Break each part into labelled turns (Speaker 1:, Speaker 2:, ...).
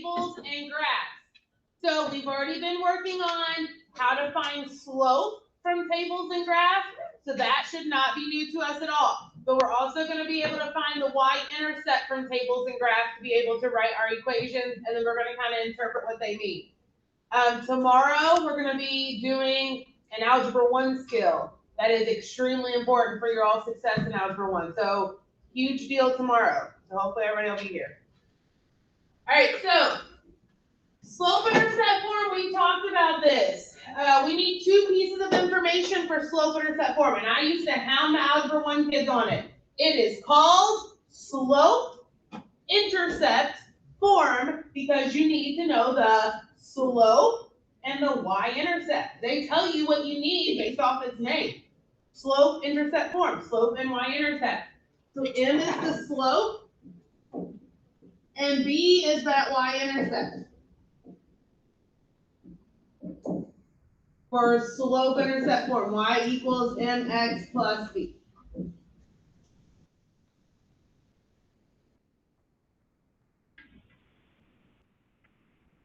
Speaker 1: tables and graphs. So we've already been working on how to find slope from tables and graphs. So that should not be new to us at all. But we're also going to be able to find the y-intercept from tables and graphs to be able to write our equations, and then we're going to kind of interpret what they mean. Tomorrow, we're going to be doing an Algebra 1 skill. That is extremely important for your all success in Algebra 1. So, huge deal tomorrow. So, hopefully everybody will be here. All right, so slope-intercept form, we talked about this. We need 2 pieces of information for slope-intercept form, and I used to hound the Algebra 1 kids on it. It is called slope-intercept form because you need to know the slope and the y-intercept. They tell you what you need based off its name. Slope-intercept form, slope and y-intercept. So M is the slope, and B is that y-intercept. For slope-intercept form, y equals mx plus b.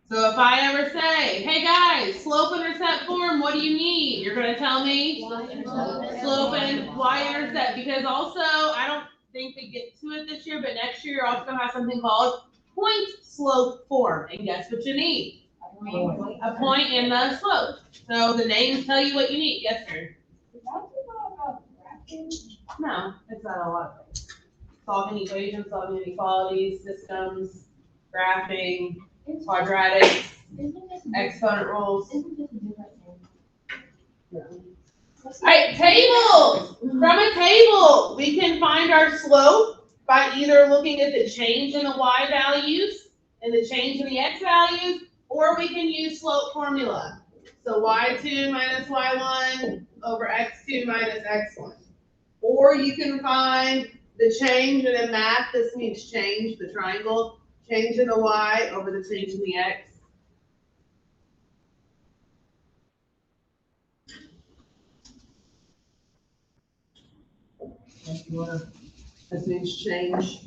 Speaker 1: So if I ever say, hey guys, slope-intercept form, what do you need? You're going to tell me slope and y-intercept, because also, I don't think they get to it this year, but next year you're also going to have something called point slope form. And guess what you need? A point and the slope. So the names tell you what you need. Yes, sir. No, it's not a lot of things. Solving equations, solving inequalities, systems, graphing, quadratics, exponent rules. All right, tables. From a table, we can find our slope by either looking at the change in the y values and the change in the x values, or we can use slope formula. So y2 minus y1 over x2 minus x1. Or you can find the change, and in math, this means change, the triangle, change in the y over the change in the x. This means change.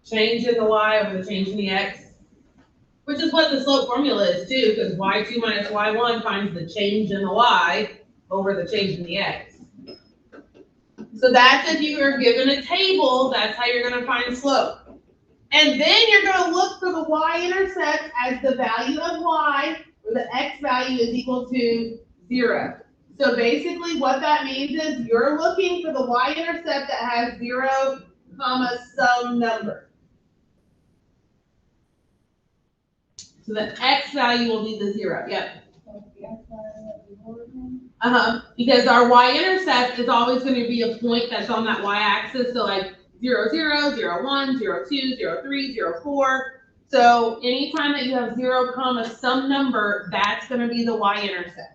Speaker 1: Change in the y over the change in the x. Which is what the slope formula is too, because y2 minus y1 finds the change in the y over the change in the x. So that's if you are given a table, that's how you're going to find slope. And then you're going to look for the y-intercept as the value of y, where the x value is equal to 0. So basically what that means is you're looking for the y-intercept that has 0, some number. So the x value will be the 0. Yep. Because our y-intercept is always going to be a point that's on that y-axis. So like 0, 0, 0, 1, 0, 2, 0, 3, 0, 4. So anytime that you have 0, some number, that's going to be the y-intercept.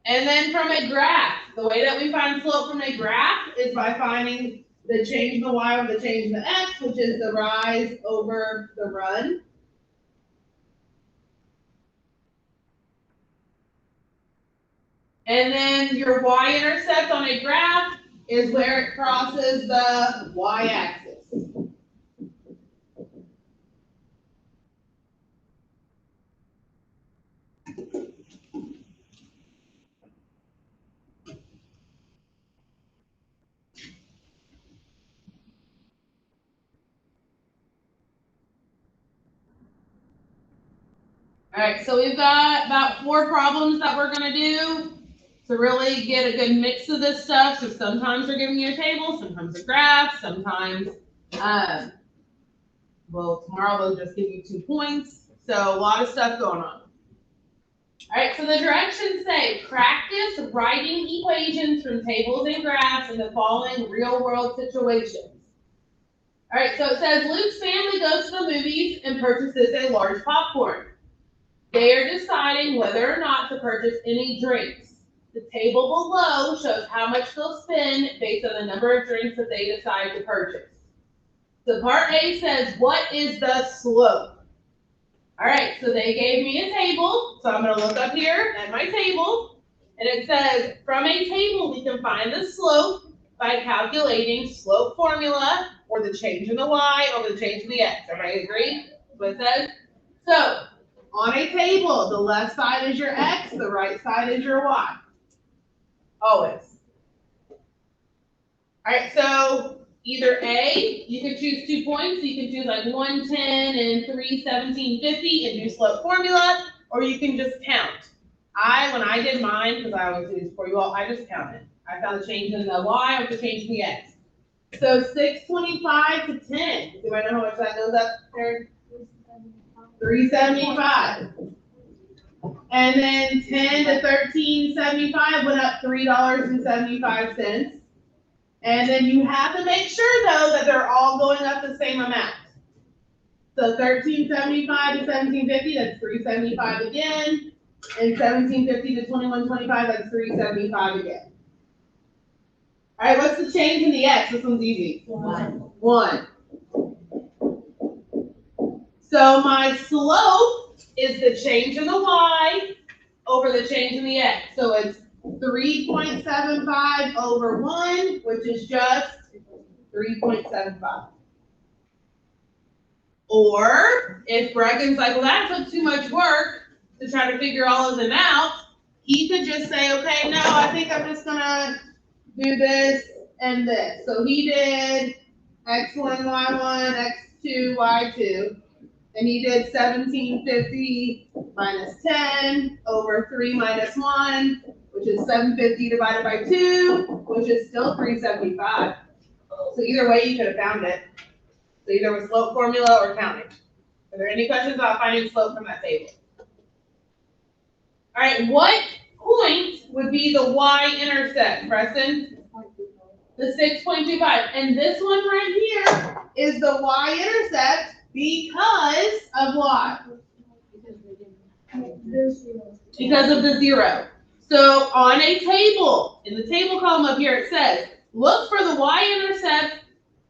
Speaker 1: And then from a graph, the way that we find slope from a graph is by finding the change in the y over the change in the x, which is the rise over the run. And then your y-intercept on a graph is where it crosses the y-axis. All right, so we've got about 4 problems that we're going to do to really get a good mix of this stuff. So sometimes we're giving you a table, sometimes a graph, sometimes, well, tomorrow they'll just give you 2 points. So a lot of stuff going on. All right, so the directions say practice writing equations from tables and graphs in the following real-world situations. All right, so it says Luke's family goes to the movies and purchases a large popcorn. They are deciding whether or not to purchase any drinks. The table below shows how much they'll spend based on the number of drinks that they decide to purchase. So part A says, what is the slope? All right, so they gave me a table. So I'm going to look up here at my table. And it says, from a table, we can find the slope by calculating slope formula, or the change in the y over the change in the x. Everybody agree? That's what it says. So on a table, the left side is your x, the right side is your y. Always. All right, so either A, you can choose 2 points. You can choose like 110 and 317.50 and do slope formula, or you can just count. When I did mine, because I always do this for you all, I just counted. I found the change in the y with the change in the x. So 625 to 10. Do I know how much that goes up there? 375. And then 10 to 1375 went up $3.75. And then you have to make sure though that they're all going up the same amount. So 1375 to 1750, that's 375 again. And 1750 to 2125, that's 375 again. All right, what's the change in the x? This one's easy. 1. So my slope is the change in the y over the change in the x. So it's 3.75 over 1, which is just 3.75. Or if Bregan's like, well, that took too much work to try to figure all of them out, he could just say, okay, no, I think I'm just gonna do this and this. So he did x1, y1, x2, y2. And he did 1750 minus 10 over 3 minus 1, which is 750 divided by 2, which is still 375. So either way, you could have found it. So either with slope formula or counting. Are there any questions about finding slope from that table? All right, what point would be the y-intercept, Preston? The 6.25. And this one right here is the y-intercept because of what? Because of the 0. So on a table, in the table column up here, it says, look for the y-intercept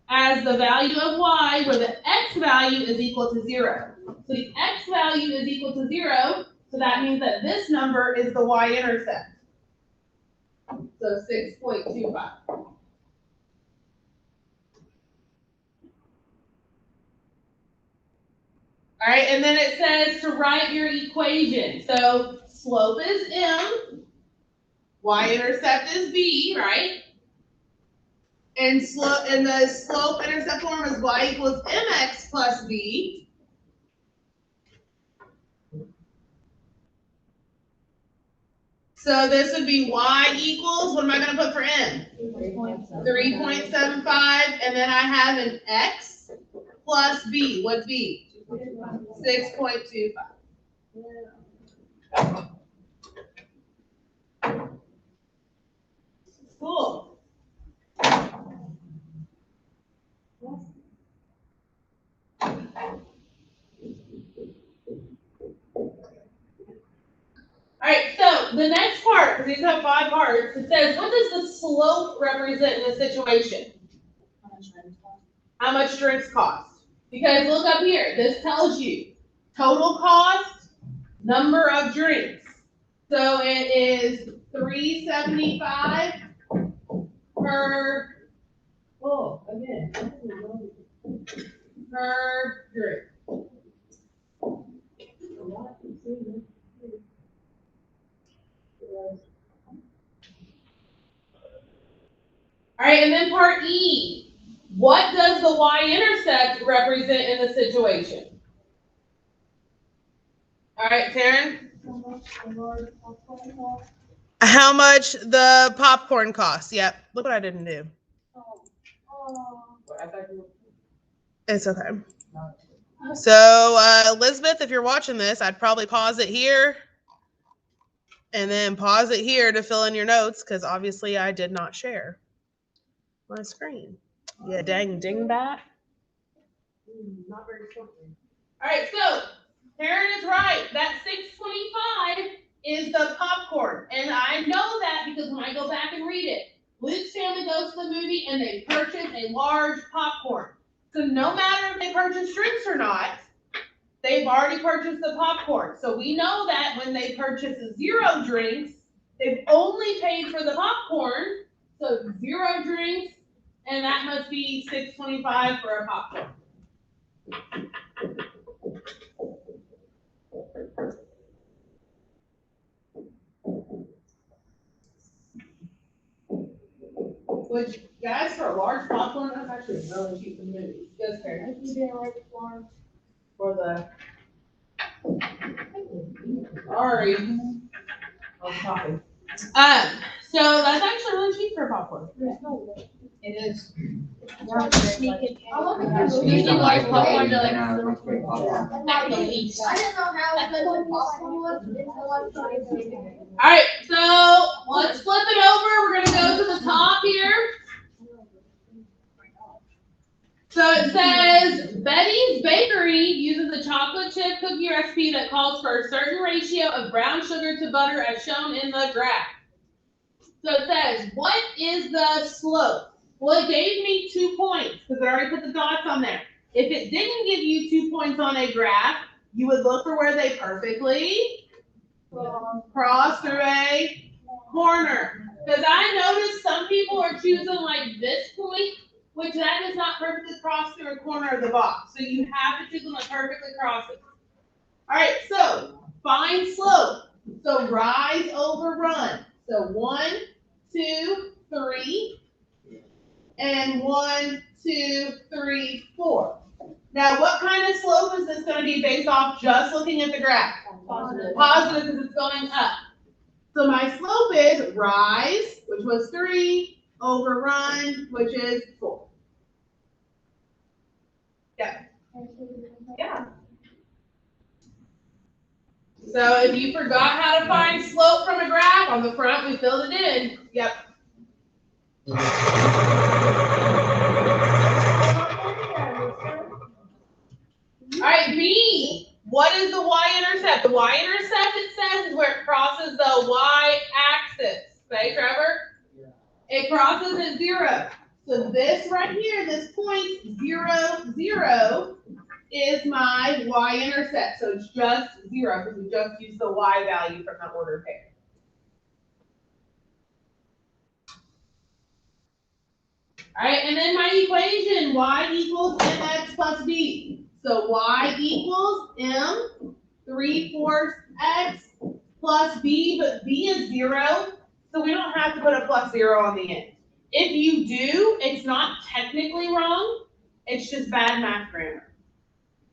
Speaker 1: as the value of y where the x value is equal to 0. So the x value is equal to 0, so that means that this number is the y-intercept. So 6.25. All right, and then it says to write your equation. So slope is m, y-intercept is b, right? And the slope-intercept form is y equals mx plus b. So this would be y equals, what am I going to put for m? 3.75, and then I have an x plus b. What's b? 6.25. Cool. All right, so the next part, because these have 5 parts, it says, what does the slope represent in this situation? How much drinks cost? Because look up here, this tells you total cost, number of drinks. So it is $3.75 per, per drink. All right, and then part E. What does the y-intercept represent in the situation? All right, Taryn? How much the popcorn costs. Yep. Look what I didn't do. It's okay. So, Elizabeth, if you're watching this, I'd probably pause it here and then pause it here to fill in your notes because obviously I did not share my screen. Yeah, dang dingbat. Not very shortly. All right, so Karen is right. That 625 is the popcorn. And I know that because when I go back and read it, Luke's family goes to the movie and they purchase a large popcorn. So no matter if they purchase drinks or not, they've already purchased the popcorn. So we know that when they purchase 0 drinks, they've only paid for the popcorn. So 0 drinks, and that must be $6.25 for a popcorn. Which, guys, for a large popcorn, that's actually really cheap in movies. Just fair. For the. Sorry. I was talking. So that's actually really cheap for popcorn. It is.
Speaker 2: I usually large popcorn to like at the least.
Speaker 3: I didn't know how good popcorn was until I tried it.
Speaker 1: All right, so let's flip it over. We're gonna go to the top here. So it says Betty's Bakery uses a chocolate chip cookie recipe that calls for a certain ratio of brown sugar to butter as shown in the graph. So it says, what is the slope? Well, it gave me 2 points because it already put the dots on there. If it didn't give you 2 points on a graph, you would look for where they perfectly cross through a corner. Because I noticed some people are choosing like this point, which that does not perfectly cross through a corner of the box. So you have to choose them that perfectly cross it. All right, so find slope. So rise over run. So 1, 2, 3, and 1, 2, 3, 4. Now, what kind of slope is this going to be based off just looking at the graph?
Speaker 2: Positive.
Speaker 1: Positive because it's going up. So my slope is rise, which was 3, over run, which is 4. Yeah. Yeah. So if you forgot how to find slope from a graph, on the front we filled it in. Yep. All right, B. What is the y-intercept? The y-intercept, it says, is where it crosses the y-axis. Okay, Trevor? Yeah. It crosses at 0. So this right here, this point 0, 0, is my y-intercept. So it's just 0 because we just used the y value from the ordered pair. All right, and then my equation, y equals mx plus b. So y equals m 3/4 x plus b, but b is 0, so we don't have to put a plus 0 on the end. If you do, it's not technically wrong, it's just bad math grammar.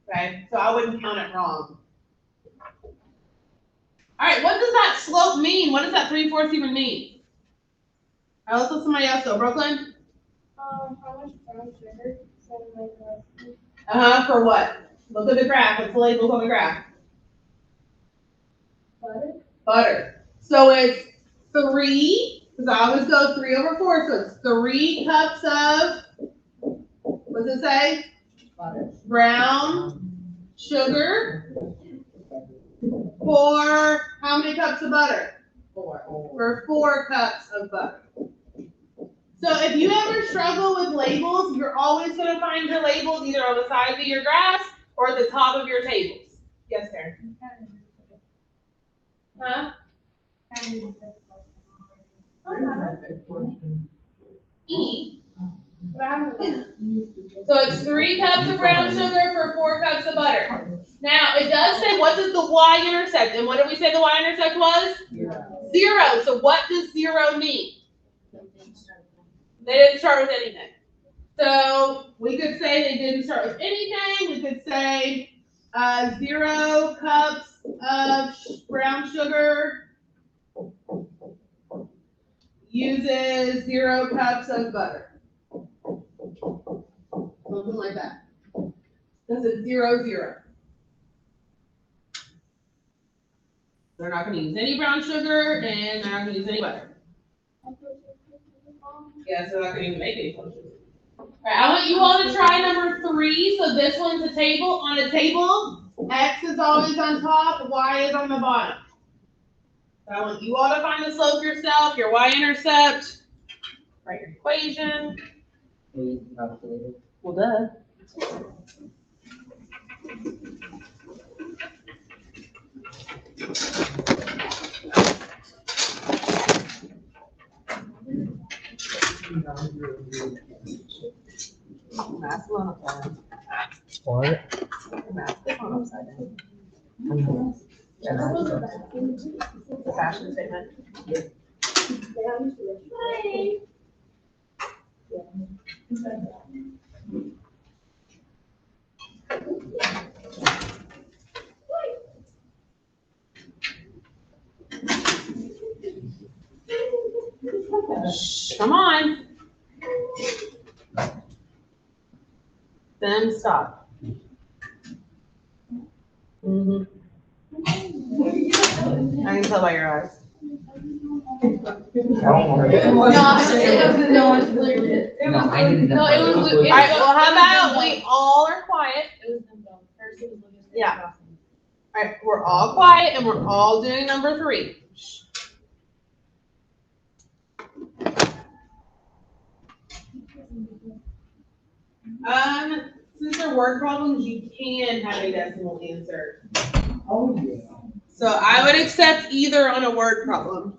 Speaker 1: Okay, so I wouldn't count it wrong. All right, what does that slope mean? What does that 3/4 even mean? All right, let's let somebody else go. Brooklyn?
Speaker 3: How much brown sugar?
Speaker 1: For what? Look at the graph. What's the labels on the graph?
Speaker 3: Butter.
Speaker 1: Butter. So it's 3, because I always go 3/4, so it's 3 cups of, what does it say?
Speaker 2: Butter.
Speaker 1: Brown sugar for how many cups of butter?
Speaker 2: 4.
Speaker 1: For 4 cups of butter. So if you ever struggle with labels, you're always going to find your labels either on the sides of your graphs or the top of your tables. Yes, Karen? Huh? E. So it's 3 cups of brown sugar for 4 cups of butter. Now, it does say, what does the y-intercept? And what did we say the y-intercept was? 0. So what does 0 mean? They didn't start with anything. So we could say they didn't start with anything. We could say 0 cups of brown sugar uses 0 cups of butter. Something like that. Because it's 0, 0. They're not going to use any brown sugar, and they're not going to use any butter. Yeah, so they're not going to even make any brown sugar. All right, I want you all to try number 3. So this one's a table. On a table, x is always on top, y is on the bottom. So I want you all to find the slope yourself, your y-intercept, write your equation. Well, duh. Mask one upside down.
Speaker 4: What?
Speaker 1: Mask this one upside down. It's a fashion statement. Shh, come on. Then stop. Mm-hmm. I can tell by your eyes.
Speaker 4: I don't want to.
Speaker 2: No, I didn't.
Speaker 1: No, it was, all right, well, how about we all are quiet? Yeah. All right, we're all quiet and we're all doing number 3. Since they're word problems, you can have a decimal answer.
Speaker 4: Oh, yeah.
Speaker 1: So I would accept either on a word problem.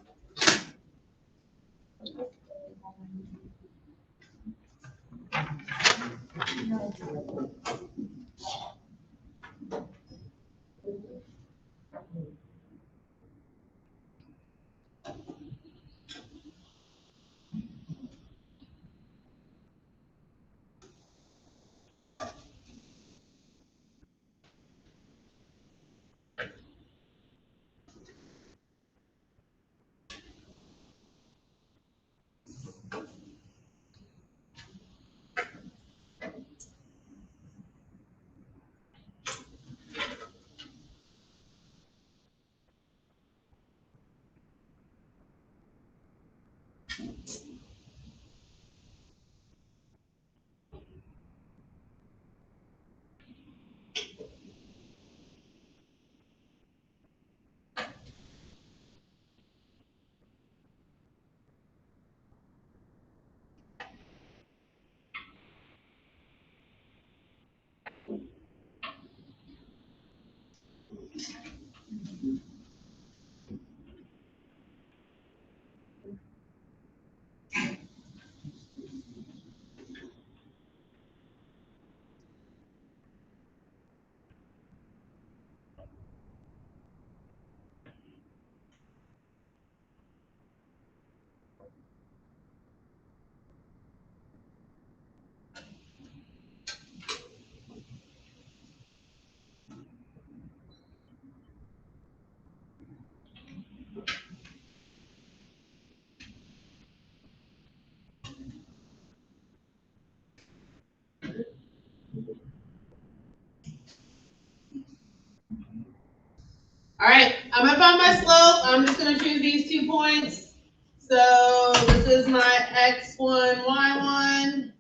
Speaker 1: All right, I'm gonna find my slope. I'm just gonna choose these 2 points. So this is my x1, y1,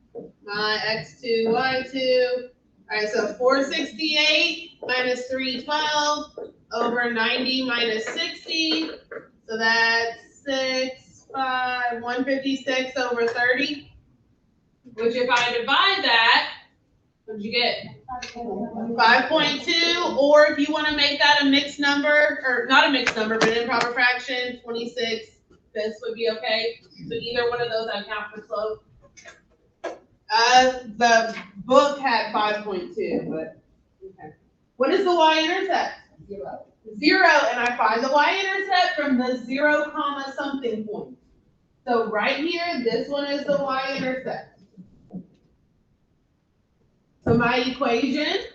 Speaker 1: my x2, y2. All right, so 468 minus 312 over 90 minus 60. So that's 156 over 30. Which if I divide that, what'd you get? 5.2, or if you want to make that a mixed number, or not a mixed number, but an improper fraction, 26 fifths would be okay. So either one of those I count for slope. The book had 5.2, but okay. What is the y-intercept? 0. 0, and I find the y-intercept from the 0 comma something point. So right here, this one is the y-intercept. So my equation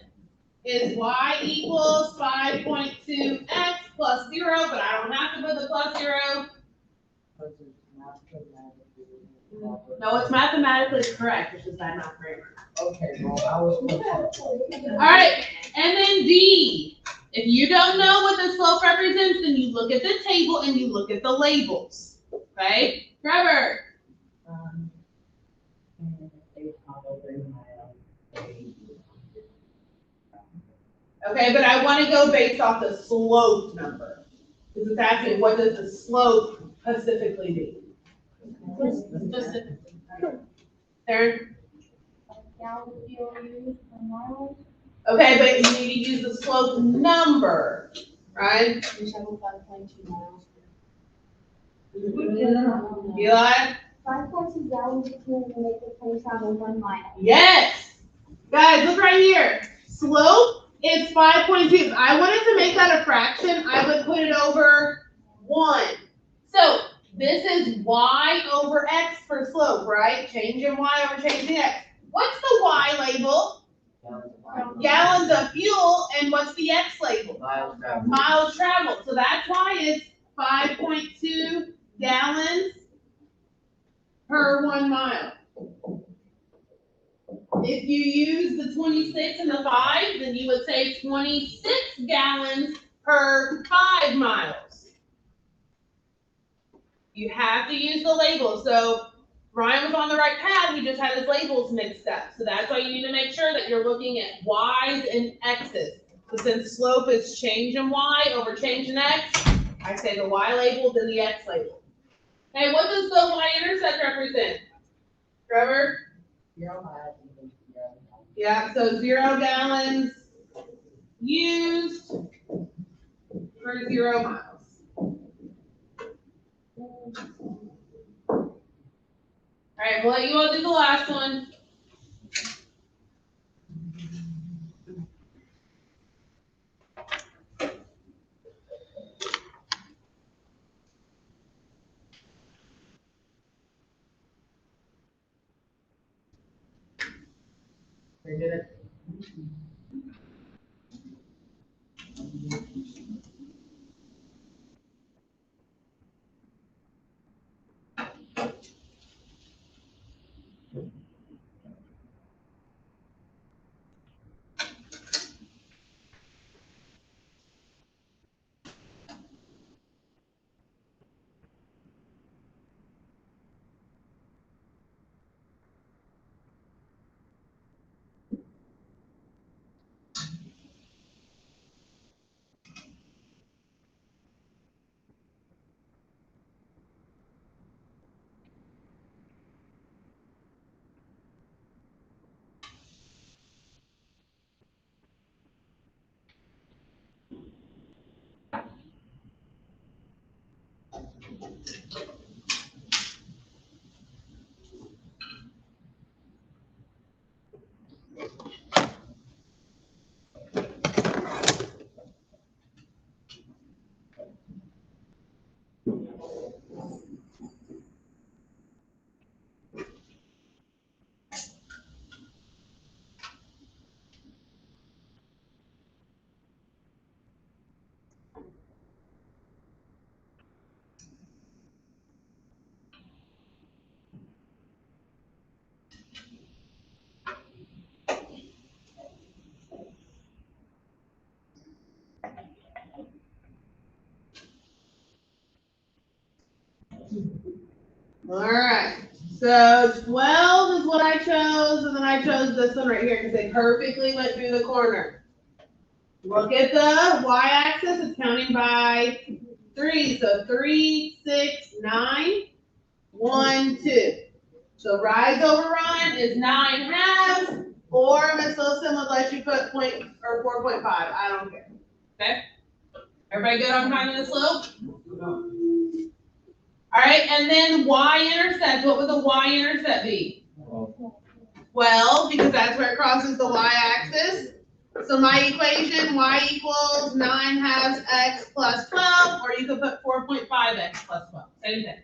Speaker 1: is y equals 5.2x plus 0, but I don't have to put the plus 0. No, it's mathematically correct. It's just bad math grammar.
Speaker 4: Okay, well, I was.
Speaker 1: All right, and then D. If you don't know what the slope represents, then you look at the table and you look at the labels. Okay, Trevor. Okay, but I want to go based off the slope number. Because it's asking, what does the slope specifically mean? Specifically. Aaron? Okay, but you need to use the slope number, right? Eli? 5.2
Speaker 3: 5.2 gallons between the make it 20 travel 1 mile.
Speaker 1: Yes. Guys, look right here. Slope is 5.2. If I wanted to make that a fraction, I would put it over 1. So this is y over x for slope, right? Changing y over changing x. What's the y label? Gallons of fuel. And what's the x label?
Speaker 2: Miles traveled.
Speaker 1: Miles traveled. So that's why it's 5.2 gallons per 1 mile. If you use the 26 and the 5, then you would say 26 gallons per 5 miles. You have to use the label. So Ryan was on the right path, he just had his labels mixed up. So that's why you need to make sure that you're looking at y's and x's. So since slope is change in y over change in x, I say the y label, then the x label. Hey, what does the y-intercept represent? Trevor?
Speaker 2: 0 miles.
Speaker 1: Yeah, so 0 gallons used for 0 miles. All right, we'll let you all do the last one.
Speaker 2: They did it.
Speaker 1: All right, so 12 is what I chose, and then I chose this one right here because they perfectly went through the corner. Look at the y-axis, it's counting by 3, so 3, 6, 9, 1, 2. So rise over run is 9 halves, or Miss Wilson would let you put 4.5, I don't care. Okay? Everybody good on finding the slope? All right, and then y-intercept, what would the y-intercept be? 12, because that's where it crosses the y-axis. So my equation, y equals 9 halves x plus 12, or you could put 4.5x plus 12, same thing.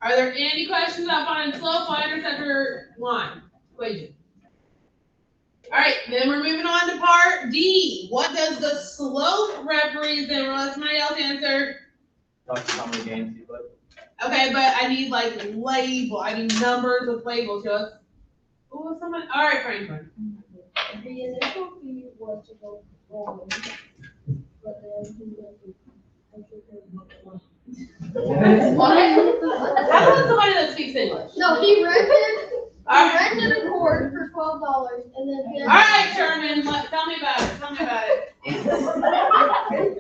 Speaker 1: Are there any questions about finding slope, y-intercept, or line equation? All right, then we're moving on to part D. What does the slope represent? Well, let somebody else answer.
Speaker 2: How many games you put?
Speaker 1: Okay, but I need like label. I need numbers with labels. Just. Oh, someone. All right, Franklin.
Speaker 3: The initial fee was to go forward, but then he went to.
Speaker 1: What? How about somebody that speaks English?
Speaker 3: No, he rented
Speaker 1: All right.
Speaker 3: a cord for $12, and then he.
Speaker 1: All right, Sherman. Tell me about it. Tell me about it.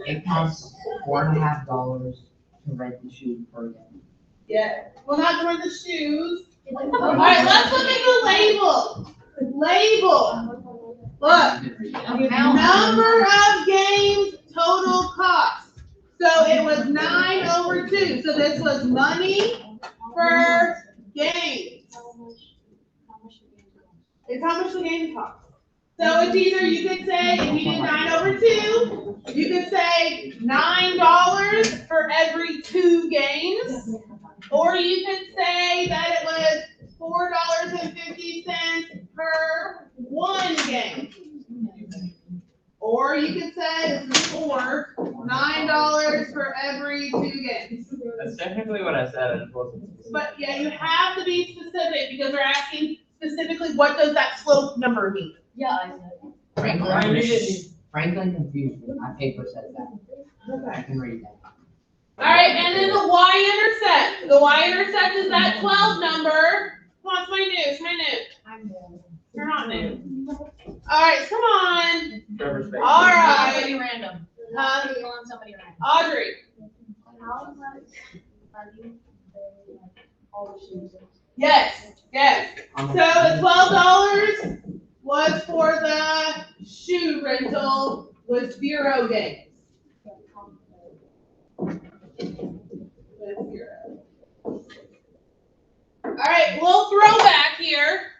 Speaker 2: It costs $4.50 to rent the shoe per game.
Speaker 1: Yeah. Well, not to rent the shoes.
Speaker 3: All
Speaker 1: All right, let's look at the label. Label. Look. Number of games, total cost. So it was 9/2. So this was money per game. It's how much the game costs. So it's either you could say, if you did 9/2, you could say $9 for every 2 games. Or you could say that it was $4.50 per 1 game. Or you could say this is $9 for every 2 games.
Speaker 5: That's technically what I said, it wasn't.
Speaker 1: But yeah, you have to be specific because they're asking specifically what does that slope number mean?
Speaker 3: Yeah.
Speaker 2: Franklin confused me. My paper says that. I can read that.
Speaker 1: All right, and then the y-intercept. The y-intercept is that 12 number. Come on, it's my news, my news.
Speaker 3: I'm new.
Speaker 1: You're not new. All right, come on.
Speaker 5: Trevor's face.
Speaker 1: All right.
Speaker 3: Somebody random. You want somebody random.
Speaker 1: Audrey.
Speaker 3: How much are you all the shoes?
Speaker 1: Yes, yes. So the $12 was for the shoe rental with 0 games. With 0. All right, little throwback here.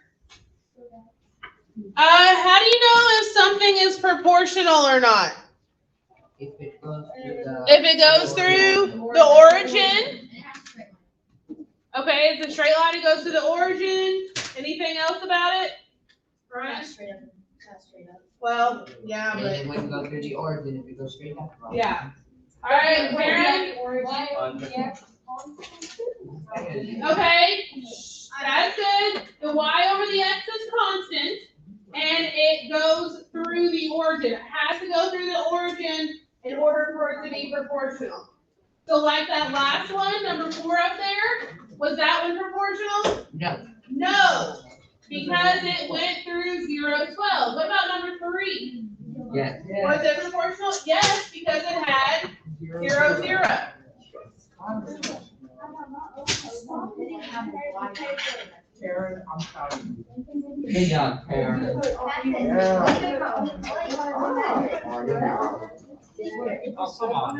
Speaker 1: How do you know if something is proportional or not?
Speaker 2: If it goes through the.
Speaker 1: If it goes through the origin, okay, it's a straight line, it goes to the origin. Anything else about it? Right?
Speaker 3: Not straight up. Not straight up.
Speaker 1: Well, yeah,
Speaker 2: And
Speaker 1: but,
Speaker 2: it wouldn't go through the origin if it goes straight up. Right?
Speaker 1: yeah. All right, Karen? Okay, that's good. The y over the x is constant, and it goes through the origin. It has to go through the origin in order for it to be proportional. So like that last one, number 4 up there, was that one proportional?
Speaker 2: No.
Speaker 1: No, because it went through 0, 12. What about number 3?
Speaker 2: Yes.
Speaker 1: Was it proportional? Yes, because it had 0, 0.
Speaker 4: Karen, I'm proud of you.
Speaker 2: Good job, Karen.
Speaker 5: Oh, come on.